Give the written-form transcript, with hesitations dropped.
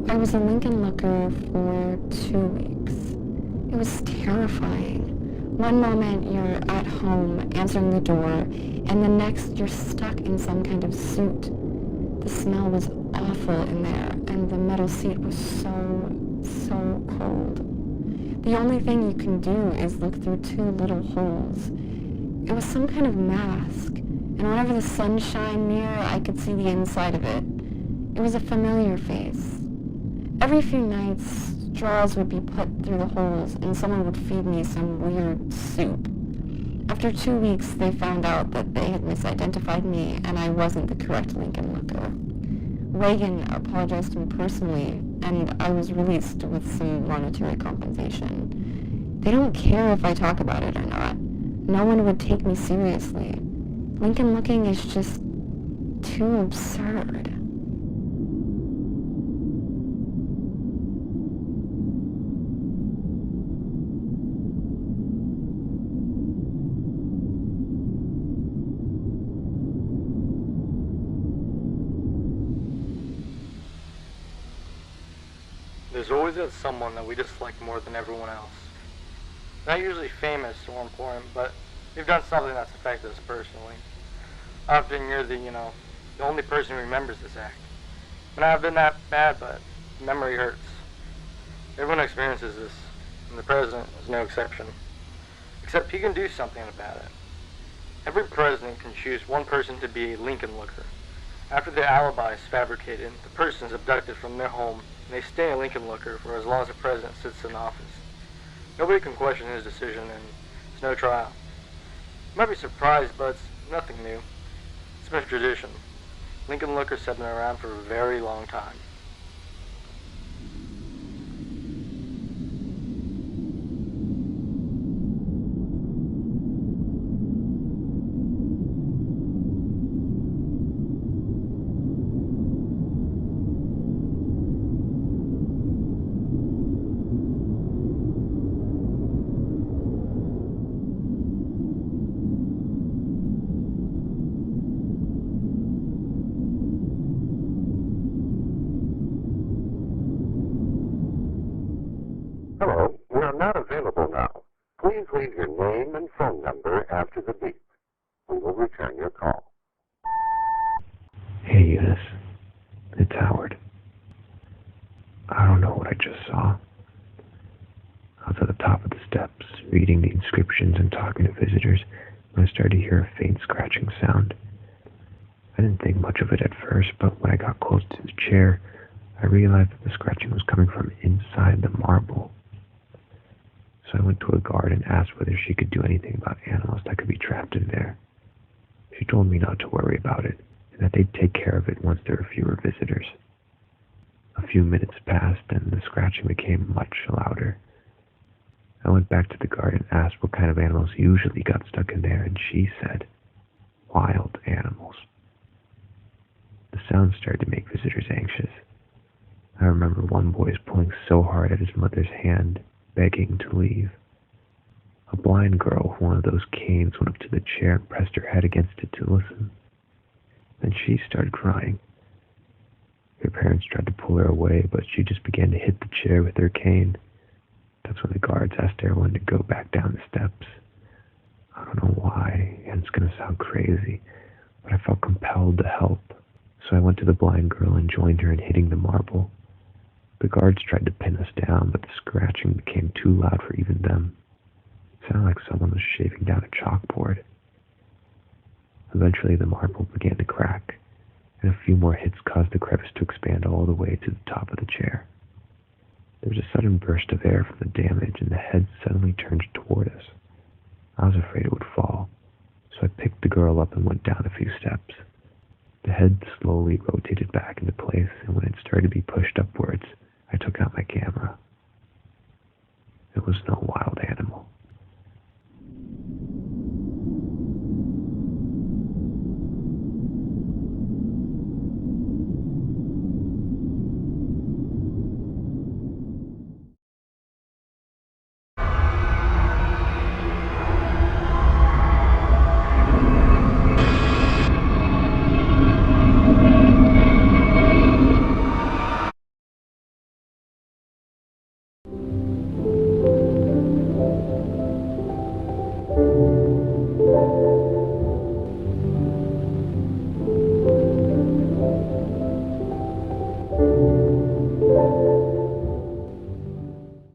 I was a Lincolnlooker for 2 weeks. It was terrifying. One moment you're at home answering the door, and the next you're stuck in some kind of suit. The smell was awful in there, and the metal seat was so cold. The only thing you can do is look through two little holes. It was some kind of mask, and whenever the sun shined near, I could see the inside of it. It was a familiar face. Every few nights, straws would be put through the holes, and someone would feed me some weird soup. After 2 weeks, they found out that they had misidentified me, and I wasn't the correct Lincolnlooker. Reagan apologized to me personally, and I was released with some monetary compensation. They don't care if I talk about it or not. No one would take me seriously. Lincoln-looking is just too absurd. There's always that someone that we dislike more than everyone else. Not usually famous or important, but they've done something that's affected us personally. Often you're the only person who remembers this act. It may not have been that bad, but memory hurts. Everyone experiences this, and the president is no exception. Except he can do something about it. Every president can choose one person to be a Lincoln-looker. After the alibi is fabricated, the person is abducted from their home, and they stay a Lincoln-looker for as long as the president sits in office. Nobody can question his decision, and there's no trial. You might be surprised, but it's nothing new. It's been a tradition. Lincoln-lookers have been around for a very long time. Hello, we are not available now. Please leave your name and phone number after the beep. We will return your call. Hey, Eunice. It's Howard. I don't know what I just saw. I was at the top of the steps, reading the inscriptions and talking to visitors, when I started to hear a faint scratching sound. I didn't think much of it at first, but when I got close to the chair, I realized that the scratching was coming from inside the marble. So I went to a guard and asked whether she could do anything about animals that could be trapped in there. She told me not to worry about it, and that they'd take care of it once there were fewer visitors. A few minutes passed, and the scratching became much louder. I went back to the guard and asked what kind of animals usually got stuck in there, and she said, wild animals. The sound started to make visitors anxious. I remember one boy pulling so hard at his mother's hand, begging to leave. A blind girl with one of those canes went up to the chair and pressed her head against it to listen. Then she started crying. Her parents tried to pull her away, but she just began to hit the chair with her cane. That's when the guards asked everyone to go back down the steps. I don't know why, and it's going to sound crazy, but I felt compelled to help. So I went to the blind girl and joined her in hitting the marble. The guards tried to pin us down, but the scratching became too loud for even them. It sounded like someone was shaving down a chalkboard. Eventually the marble began to crack, and a few more hits caused the crevice to expand all the way to the top of the chair. There was a sudden burst of air from the damage, and the head suddenly turned toward us. I was afraid it would fall, so I picked the girl up and went down a few steps. The head slowly rotated back into place, and when it started to be pushed upwards, I took out my camera. It was no wild animal.